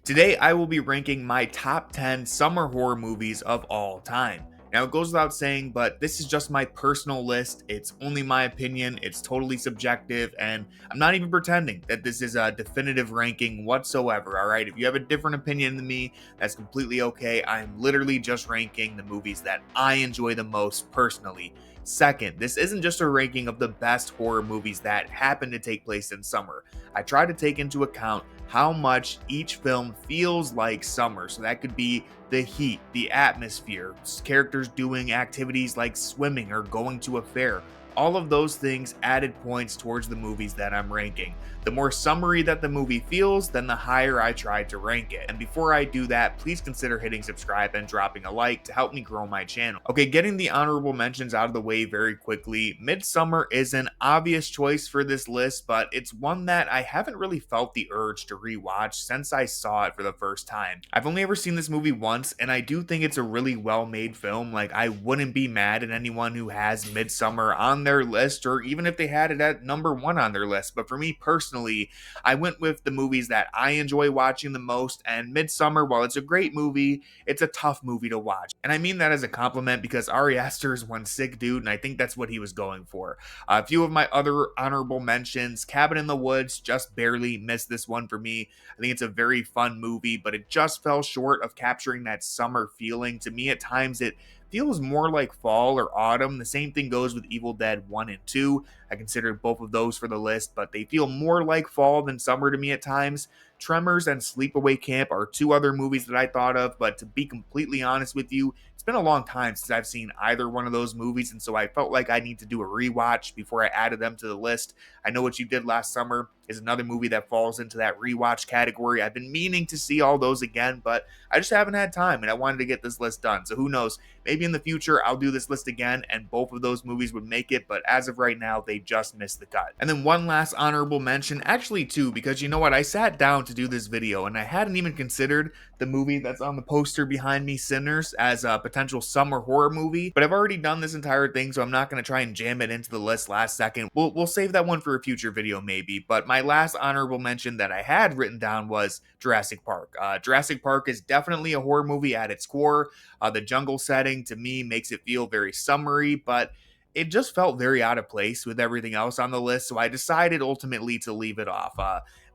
Today, I will be ranking my top 10 summer horror movies of all time. Now, it goes without saying, but this is just my personal list. It's only my opinion, it's totally subjective, and I'm not even pretending that this is a definitive ranking whatsoever, alright? If you have a different opinion than me, that's completely okay. I'm literally just ranking the movies that I enjoy the most personally. Second, this isn't just a ranking of the best horror movies that happen to take place in summer. I try to take into account how much each film feels like summer. So that could be the heat, the atmosphere, characters doing activities like swimming or going to a fair. All of those things added points towards the movies that I'm ranking. The more summery that the movie feels, then the higher I try to rank it. And before I do that, please consider hitting subscribe and dropping a like to help me grow my channel. Okay, getting the honorable mentions out of the way very quickly. Midsommar is an obvious choice for this list, but it's one that I haven't really felt the urge to rewatch since I saw it for the first time. I've only ever seen this movie once, and I do think it's a really well-made film. Like, I wouldn't be mad at anyone who has Midsommar on their list, or even if they had it at number one on their list. But for me personally, I went with the movies that I enjoy watching the most, and Midsommar, while it's a great movie, it's a tough movie to watch. And I mean that as a compliment because Ari Aster is one sick dude, and I think that's what he was going for. A few of my other honorable mentions: Cabin in the Woods just barely missed this one for me. I think it's a very fun movie, but it just fell short of capturing that summer feeling. To me, at times, it feels more like fall or autumn. The same thing goes with Evil Dead 1 and 2. I consider both of those for the list, but they feel more like fall than summer to me at times. Tremors and Sleepaway Camp are two other movies that I thought of, but to be completely honest with you, it's been a long time since I've seen either one of those movies, and so I felt like I need to do a rewatch before I added them to the list. I Know What You Did Last Summer is another movie that falls into that rewatch category. I've been meaning to see all those again, but I just haven't had time, and I wanted to get this list done. So who knows? Maybe in the future I'll do this list again, and both of those movies would make it, but as of right now, they just missed the cut. And then one last honorable mention, actually two, because you know what? I sat down to do this video, and I hadn't even considered the movie that's on the poster behind me, Sinners, as a potential summer horror movie, but I've already done this entire thing, so I'm not going to try and jam it into the list last second. We'll save that one for a future video maybe. But my last honorable mention that I had written down was Jurassic Park. Jurassic Park is definitely a horror movie at its core. The jungle setting to me makes it feel very summery, but it just felt very out of place with everything else on the list, so I decided ultimately to leave it off.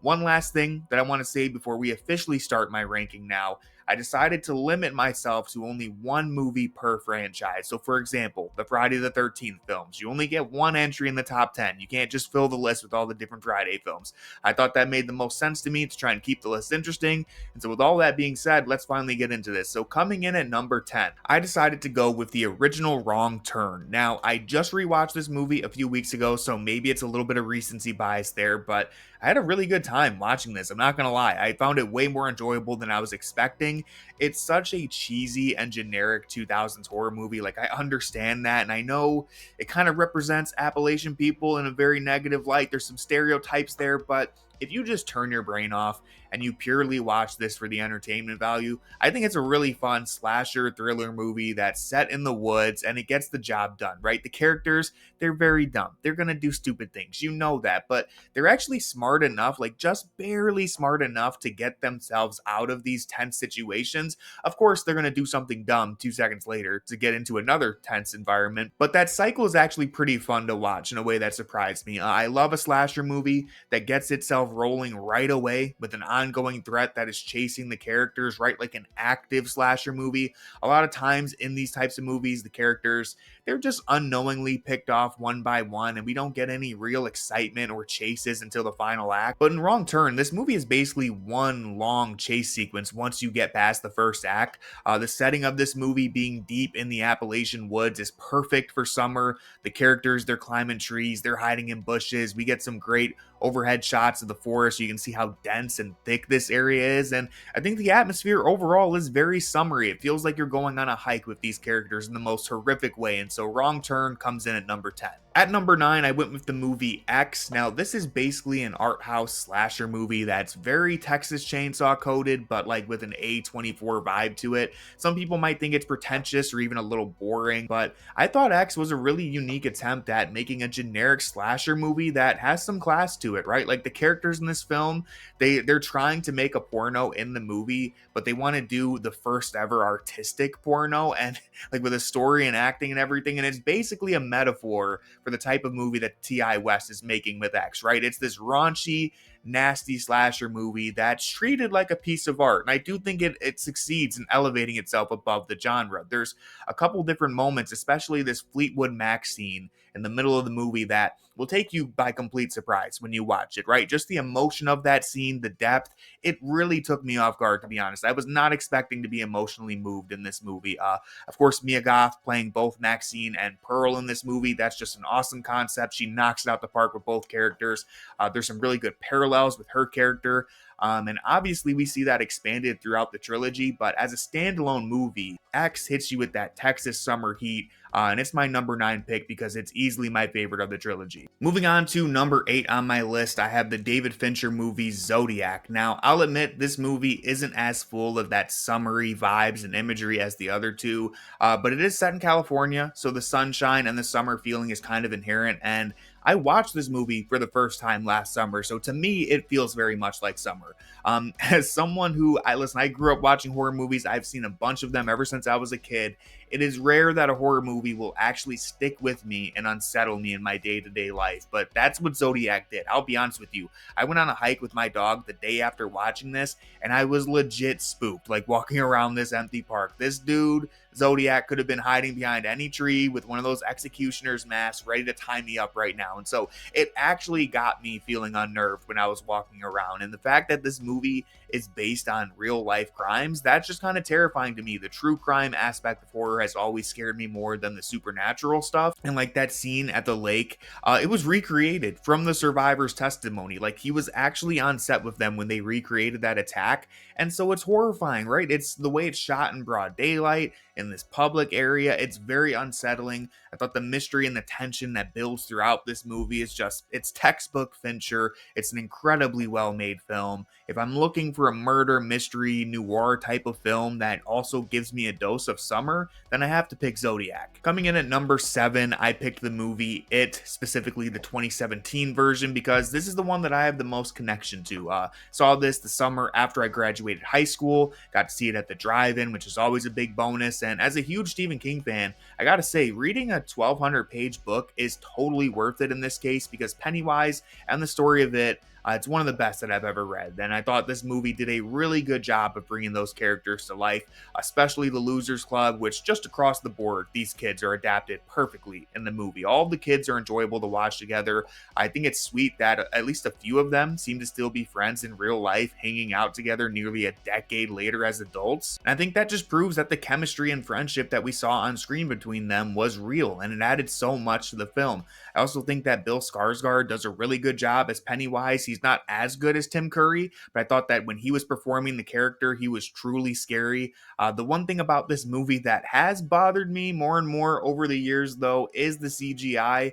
One last thing that I want to say before we officially start my ranking now: I decided to limit myself to only one movie per franchise. So for example, the Friday the 13th films, you only get one entry in the top 10. You can't just fill the list with all the different Friday films. I thought that made the most sense to me to try and keep the list interesting. And so with all that being said, let's finally get into this. So coming in at number 10, I decided to go with the original Wrong Turn. Now, I just rewatched this movie a few weeks ago, so maybe it's a little bit of recency bias there, but I had a really good time watching this. I'm not gonna lie. I found it way more enjoyable than I was expecting. It's such a cheesy and generic 2000s horror movie. Like, I understand that, and I know it kind of represents Appalachian people in a very negative light. There's some stereotypes there, but if you just turn your brain off and you purely watch this for the entertainment value, I think it's a really fun slasher thriller movie that's set in the woods, and it gets the job done, right? The characters, they're very dumb. They're gonna do stupid things. You know that, but they're actually smart enough, like just barely smart enough to get themselves out of these tense situations. Of course, they're gonna do something dumb 2 seconds later to get into another tense environment, but that cycle is actually pretty fun to watch in a way that surprised me. I love a slasher movie that gets itself rolling right away with an ongoing threat that is chasing the characters, right? Like an active slasher movie. A lot of times in these types of movies, the characters, they're just unknowingly picked off one by one, and we don't get any real excitement or chases until the final act. But in Wrong Turn, this movie is basically one long chase sequence once you get past the first act. The setting of this movie being deep in the Appalachian woods is perfect for summer. The characters, they're climbing trees, they're hiding in bushes. We get some great overhead shots of the forest. You can see how dense and thick this area is, and I think the atmosphere overall is very summery. It feels like you're going on a hike with these characters in the most horrific way, and so Wrong Turn comes in at number 10. At number 9, I went with the movie X. Now, this is basically an art house slasher movie that's very Texas Chainsaw coded, but like with an A24 vibe to it. Some people might think it's pretentious or even a little boring, but I thought X was a really unique attempt at making a generic slasher movie that has some class to it, right? Like the characters in this film, they're trying to make a porno in the movie, but they want to do the first ever artistic porno and like with a story and acting and everything, and it's basically a metaphor for the type of movie that T.I. West is making with X, right? It's this raunchy, nasty slasher movie that's treated like a piece of art. And I do think it succeeds in elevating itself above the genre. There's a couple different moments, especially this Fleetwood Mac scene in the middle of the movie that will take you by complete surprise when you watch it, right? Just the emotion of that scene, the depth, it really took me off guard, to be honest. I was not expecting to be emotionally moved in this movie. Of course, Mia Goth playing both Maxine and Pearl in this movie, that's just an awesome concept. She knocks it out the park with both characters. There's some really good parallels with her character. And obviously, we see that expanded throughout the trilogy, but as a standalone movie, X hits you with that Texas summer heat, and it's my number 9 pick because it's easily my favorite of the trilogy. Moving on to number 8 on my list, I have the David Fincher movie Zodiac. Now, I'll admit this movie isn't as full of that summery vibes and imagery as the other two, but it is set in California, so the sunshine and the summer feeling is kind of inherent, and I watched this movie for the first time last summer, so to me, it feels very much like summer. As someone who, I grew up watching horror movies. I've seen a bunch of them ever since I was a kid. It is rare that a horror movie will actually stick with me and unsettle me in my day-to-day life, but that's what Zodiac did. I'll be honest with you. I went on a hike with my dog the day after watching this, and I was legit spooked, like walking around this empty park. This dude, Zodiac, could have been hiding behind any tree with one of those executioner's masks ready to tie me up right now. And so it actually got me feeling unnerved when I was walking around. And the fact that this movie is based on real life crimes, that's just kind of terrifying to me. The true crime aspect of horror has always scared me more than the supernatural stuff. And like that scene at the lake, it was recreated from the survivor's testimony. Like he was actually on set with them when they recreated that attack. And so it's horrifying, right? It's the way it's shot in broad daylight in this public area. It's very unsettling. I thought the mystery and the tension that builds throughout this movie is just, it's textbook Fincher. It's an incredibly well made film. If I'm looking for a murder, mystery, noir type of film that also gives me a dose of summer, then I have to pick Zodiac. Coming in at number 7, I picked the movie It, specifically the 2017 version, because this is the one that I have the most connection to. Saw this the summer after I graduated high school, got to see it at the drive-in, which is always a big bonus. And as a huge Stephen King fan, I gotta say, reading a 1,200 page book is totally worth it in this case because Pennywise and the story of it, it's one of the best that I've ever read. And I thought this movie did a really good job of bringing those characters to life, especially the Losers Club, which just across the board, these kids are adapted perfectly in the movie. All of the kids are enjoyable to watch together. I think it's sweet that at least a few of them seem to still be friends in real life, hanging out together nearly a decade later as adults. And I think that just proves that the chemistry and friendship that we saw on screen between them was real, and it added so much to the film. I also think that Bill Skarsgård does a really good job as Pennywise. He's not as good as Tim Curry, but I thought that when he was performing the character, he was truly scary. The one thing about this movie that has bothered me more and more over the years, though, is the CGI.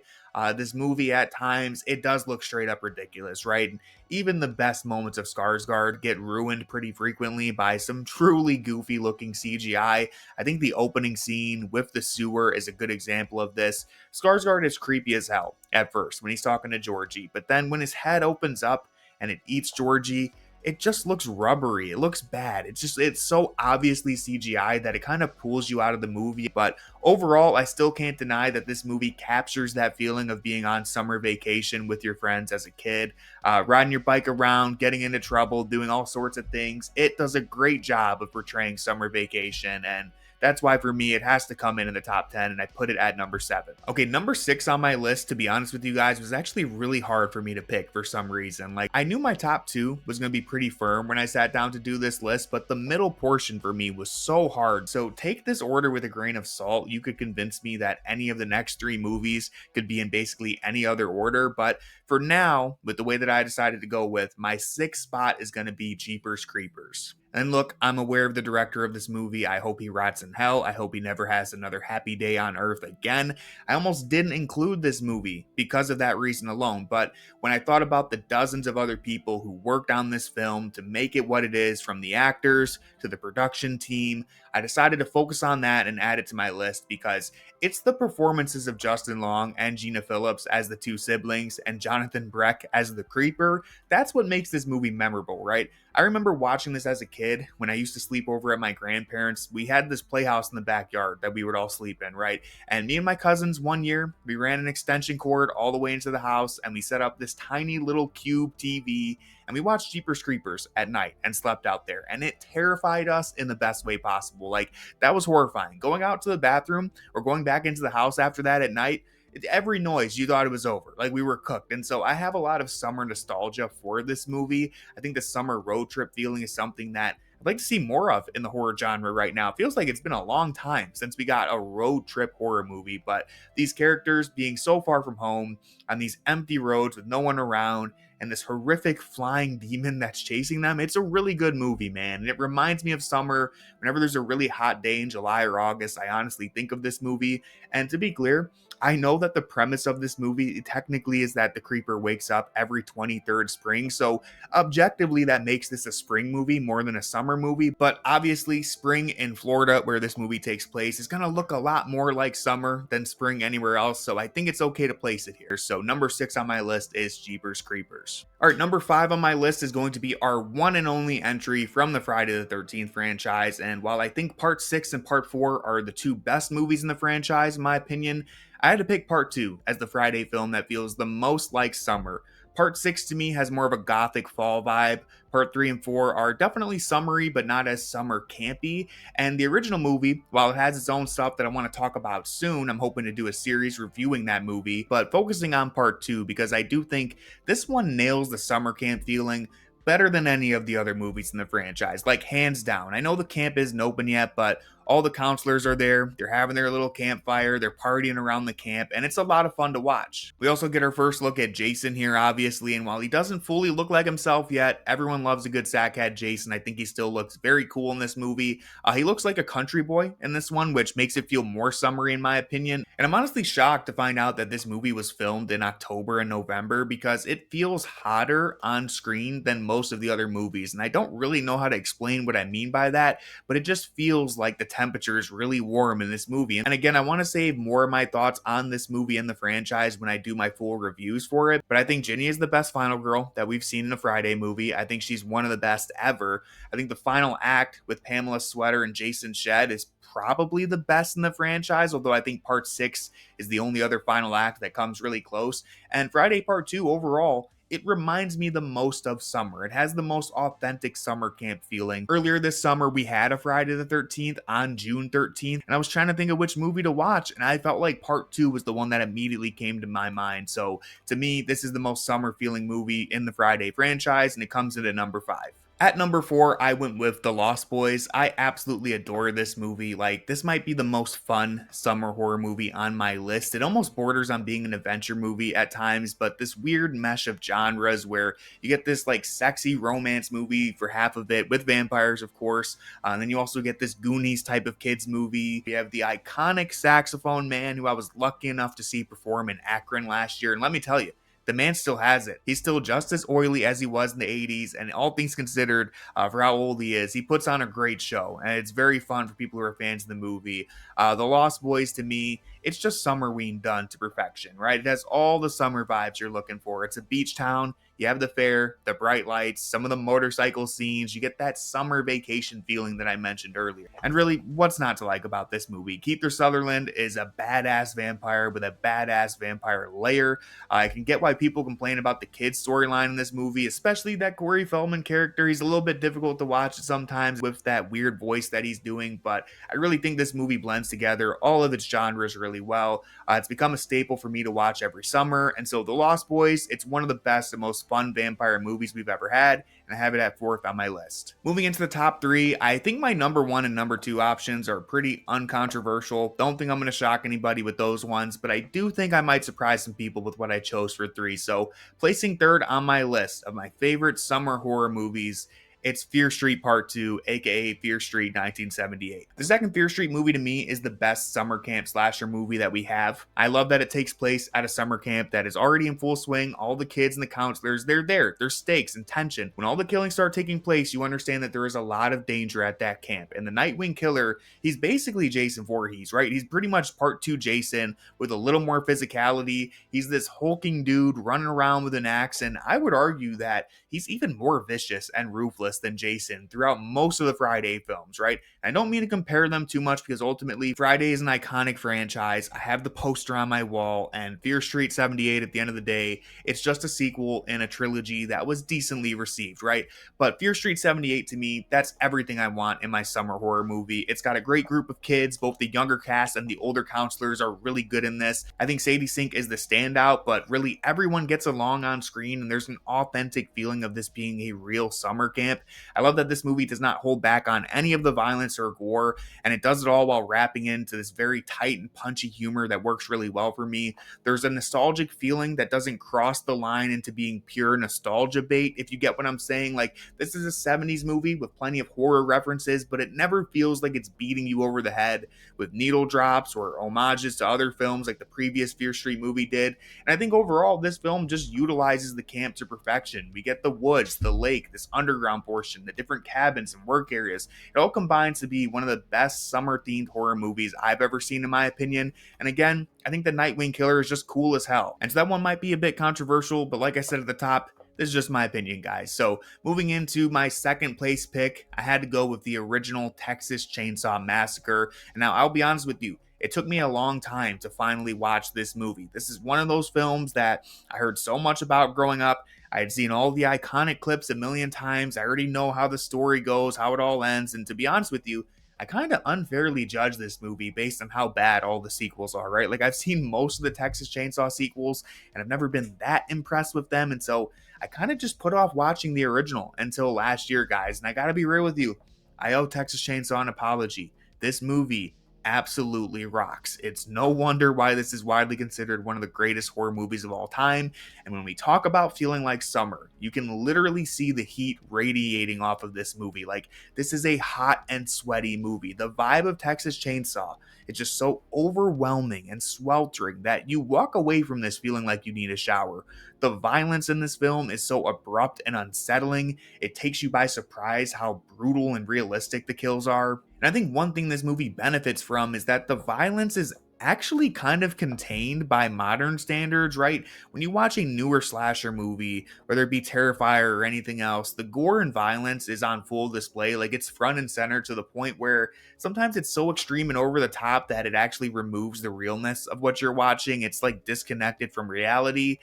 This movie at times, it does look straight up ridiculous, right? And even the best moments of Skarsgård get ruined pretty frequently by some truly goofy looking CGI. I think the opening scene with the sewer is a good example of this. Skarsgård is creepy as hell at first when he's talking to Georgie, but then when his head opens up and it eats Georgie, it just looks rubbery. It looks bad. It's so obviously CGI that it kind of pulls you out of the movie. But overall, I still can't deny that this movie captures that feeling of being on summer vacation with your friends as a kid, riding your bike around, getting into trouble, doing all sorts of things. It does a great job of portraying summer vacation, and that's why for me, it has to come in the top 10, and I put it at number 7. Okay, number 6 on my list, to be honest with you guys, was actually really hard for me to pick for some reason. Like, I knew my top 2 was going to be pretty firm when I sat down to do this list, but the middle portion for me was so hard. So take this order with a grain of salt. You could convince me that any of the next 3 movies could be in basically any other order, but for now, with the way that I decided to go with, my 6th spot is going to be Jeepers Creepers. And look, I'm aware of the director of this movie. I hope he rots in in hell. I hope he never has another happy day on earth again. I almost didn't include this movie because of that reason alone, but when I thought about the dozens of other people who worked on this film to make it what it is, from the actors to the production team, I decided to focus on that and add it to my list because it's the performances of Justin Long and Gina Phillips as the two siblings and Jonathan Breck as the creeper. That's what makes this movie memorable, right? I remember watching this as a kid when I used to sleep over at my grandparents'. We had this playhouse in the backyard that we would all sleep in, right? And me and my cousins, one year, we ran an extension cord all the way into the house and we set up this tiny little cube TV and we watched Jeepers Creepers at night and slept out there. And it terrified us in the best way possible. Like, that was horrifying. Going out to the bathroom or going back into the house after that at night, every noise, you thought it was over, like we were cooked. And so I have a lot of summer nostalgia for this movie. I think the summer road trip feeling is something that I'd like to see more of in the horror genre right now. It feels like it's been a long time since we got a road trip horror movie, but these characters being so far from home on these empty roads with no one around and this horrific flying demon that's chasing them, it's a really good movie, man. And it reminds me of summer. Whenever there's a really hot day in July or August, I honestly think of this movie. And to be clear, I know that the premise of this movie technically is that the creeper wakes up every 23rd spring. So objectively, that makes this a spring movie more than a summer movie. But obviously, spring in Florida, where this movie takes place, is going to look a lot more like summer than spring anywhere else. So I think it's okay to place it here. So number 6 on my list is Jeepers Creepers. All right, number 5 on my list is going to be our one and only entry from the Friday the 13th franchise. And while I think part 6 and part 4 are the two best movies in the franchise, in my opinion, I had to pick part 2 as the Friday film that feels the most like summer. Part 6 to me has more of a gothic fall vibe. Part 3 and 4 are definitely summery, but not as summer campy. And the original movie, while it has its own stuff that I want to talk about soon, I'm hoping to do a series reviewing that movie, but focusing on part 2 because I do think this one nails the summer camp feeling better than any of the other movies in the franchise, like hands down. I know the camp isn't open yet, but all the counselors are there. They're having their little campfire. They're partying around the camp, and it's a lot of fun to watch. We also get our first look at Jason here, obviously, and while he doesn't fully look like himself yet, everyone loves a good sackhead Jason. I think he still looks very cool in this movie. He looks like a country boy in this one, which makes it feel more summery in my opinion. And I'm honestly shocked to find out that this movie was filmed in October and November because it feels hotter on screen than most of the other movies. And I don't really know how to explain what I mean by that, but it just feels like the temperature is really warm in this movie. And again, I want to save more of my thoughts on this movie and the franchise when I do my full reviews for it. But I think Ginny is the best final girl that we've seen in a Friday movie. I think she's one of the best ever. I think the final act with Pamela Sweater and Jason Shedd is probably the best in the franchise, although I think part 6 is the only other final act that comes really close. And Friday part 2 overall, it reminds me the most of summer. It has the most authentic summer camp feeling. Earlier this summer, we had a Friday the 13th on June 13th, and I was trying to think of which movie to watch, and I felt like part 2 was the one that immediately came to my mind. So to me, this is the most summer feeling movie in the Friday franchise, and it comes in at number 5. At number 4, I went with The Lost Boys. I absolutely adore this movie. Like, this might be the most fun summer horror movie on my list. It almost borders on being an adventure movie at times, but this weird mesh of genres where you get this like sexy romance movie for half of it with vampires, of course. And then you also get this Goonies type of kids movie. You have the iconic saxophone man who I was lucky enough to see perform in Akron last year. And let me tell you, the man still has it. He's still just as oily as he was in the 80s, and all things considered, for how old he is, he puts on a great show, and it's very fun for people who are fans of the movie. The Lost Boys, to me, it's just Summerween done to perfection, right? It has all the summer vibes you're looking for. It's a beach town. You have the fair, the bright lights, some of the motorcycle scenes. You get that summer vacation feeling that I mentioned earlier. And really, what's not to like about this movie? Kiefer Sutherland is a badass vampire with a badass vampire lair. I can get why people complain about the kids' storyline in this movie, especially that Corey Feldman character. He's a little bit difficult to watch sometimes with that weird voice that he's doing, but I really think this movie blends together all of its genres really well. It's become a staple for me to watch every summer, and so The Lost Boys, it's one of the best and most fun vampire movies we've ever had, and I have it at 4th on my list. Moving into the top 3, I think my number 1 and number 2 options are pretty uncontroversial. Don't think I'm going to shock anybody with those ones, but I do think I might surprise some people with what I chose for 3. So placing 3rd on my list of my favorite summer horror movies, it's Fear Street Part 2, aka Fear Street 1978. The second Fear Street movie to me is the best summer camp slasher movie that we have. I love that it takes place at a summer camp that is already in full swing. All the kids and the counselors, they're there. There's stakes and tension. When all the killings start taking place, you understand that there is a lot of danger at that camp. And the Nightwing Killer, he's basically Jason Voorhees, right? He's pretty much part 2 Jason with a little more physicality. He's this hulking dude running around with an axe, and I would argue that he's even more vicious and ruthless than Jason throughout most of the Friday films, right? I don't mean to compare them too much because ultimately Friday is an iconic franchise. I have the poster on my wall, and Fear Street 78 at the end of the day, it's just a sequel in a trilogy that was decently received, right? But Fear Street 78 to me, that's everything I want in my summer horror movie. It's got a great group of kids. Both the younger cast and the older counselors are really good in this. I think Sadie Sink is the standout, but really everyone gets along on screen, and there's an authentic feeling of this being a real summer camp. I love that this movie does not hold back on any of the violence or gore, and it does it all while wrapping into this very tight and punchy humor that works really well for me. There's a nostalgic feeling that doesn't cross the line into being pure nostalgia bait, if you get what I'm saying. Like, this is a 70s movie with plenty of horror references, but it never feels like it's beating you over the head with needle drops or homages to other films like the previous Fear Street movie did. And I think overall, this film just utilizes the camp to perfection. We get the woods, the lake, this underground portion, the different cabins and work areas. It all combines to be one of the best summer-themed horror movies I've ever seen, in my opinion. And again, I think the Nightwing Killer is just cool as hell. And so that one might be a bit controversial, but like I said at the top, this is just my opinion, guys. So moving into my second place pick, I had to go with the original Texas Chainsaw Massacre. And now I'll be honest with you, it took me a long time to finally watch this movie. This is one of those films that I heard so much about growing up. I had seen all the iconic clips a million times. I already know how the story goes, how it all ends. And to be honest with you, I kind of unfairly judge this movie based on how bad all the sequels are, right? Like, I've seen most of the Texas Chainsaw sequels, and I've never been that impressed with them. And so I kind of just put off watching the original until last year, guys. And I gotta be real with you, I owe Texas Chainsaw an apology. This movie absolutely rocks. It's no wonder why this is widely considered one of the greatest horror movies of all time. And when we talk about feeling like summer, you can literally see the heat radiating off of this movie. Like, this is a hot and sweaty movie. The vibe of Texas Chainsaw, it's just so overwhelming and sweltering that you walk away from this feeling like you need a shower. The violence in this film is so abrupt and unsettling. It takes you by surprise how brutal and realistic the kills are. And I think one thing this movie benefits from is that the violence is actually kind of contained by modern standards, right? When you watch a newer slasher movie, whether it be Terrifier or anything else, the gore and violence is on full display. Like, it's front and center to the point where sometimes it's so extreme and over the top that it actually removes the realness of what you're watching. It's like disconnected from reality.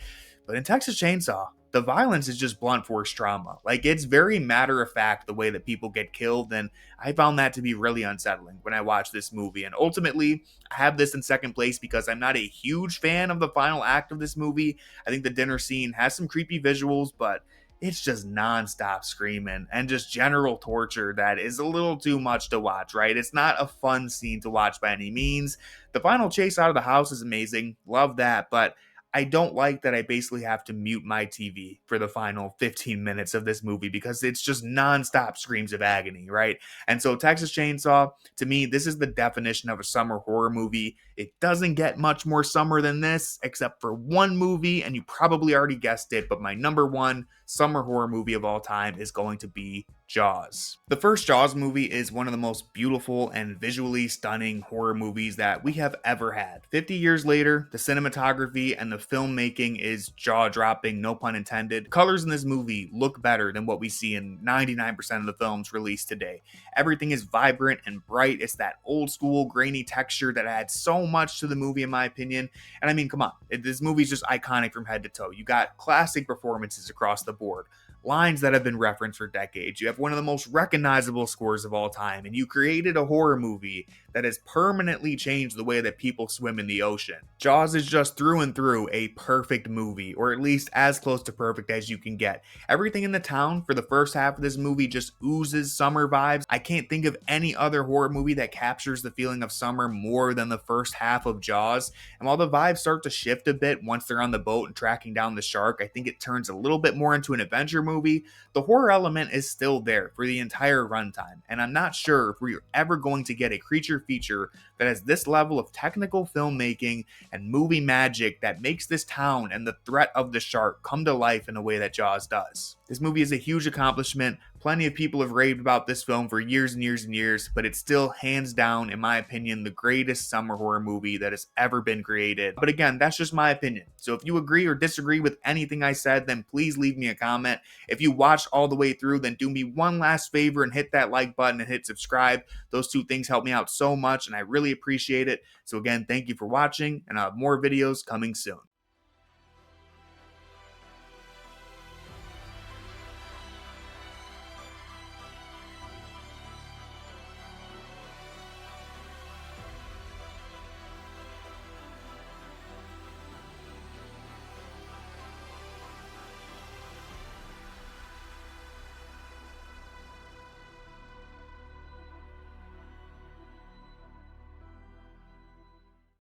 But in Texas Chainsaw, the violence is just blunt force trauma. Like, it's very matter of fact the way that people get killed, and I found that to be really unsettling when I watched this movie. And ultimately, I have this in second place because I'm not a huge fan of the final act of this movie. I think the dinner scene has some creepy visuals, but it's just nonstop screaming and just general torture that is a little too much to watch, right? It's not a fun scene to watch by any means. The final chase out of the house is amazing. Love that, but I don't like that I basically have to mute my TV for the final 15 minutes of this movie because it's just nonstop screams of agony, right? And so Texas Chainsaw, to me, this is the definition of a summer horror movie. It doesn't get much more summer than this, except for one movie, and you probably already guessed it, but my number one summer horror movie of all time is going to be Jaws. The first Jaws movie is one of the most beautiful and visually stunning horror movies that we have ever had. 50 years later, the cinematography and the filmmaking is jaw-dropping, no pun intended. Colors in this movie look better than what we see in 99% of the films released today. Everything is vibrant and bright. It's that old school grainy texture that adds so much to the movie, in my opinion. And I mean, come on, this movie's just iconic from head to toe. You got classic performances across the board, lines that have been referenced for decades. You have one of the most recognizable scores of all time, and you created a horror movie that has permanently changed the way that people swim in the ocean. Jaws is just through and through a perfect movie, or at least as close to perfect as you can get. Everything in the town for the first half of this movie just oozes summer vibes. I can't think of any other horror movie that captures the feeling of summer more than the first half of Jaws. And while the vibes start to shift a bit once they're on the boat and tracking down the shark, I think it turns a little bit more into an adventure movie. movie, the horror element is still there for the entire runtime, and I'm not sure if we're ever going to get a creature feature that has this level of technical filmmaking and movie magic that makes this town and the threat of the shark come to life in a way that Jaws does. This movie is a huge accomplishment. Plenty of people have raved about this film for years and years and years, but it's still hands down, in my opinion, the greatest summer horror movie that has ever been created. But again, that's just my opinion. So if you agree or disagree with anything I said, then please leave me a comment. If you watched all the way through, then do me one last favor and hit that like button and hit subscribe. Those two things help me out so much, and I really appreciate it. So again, thank you for watching, and I'll have more videos coming soon.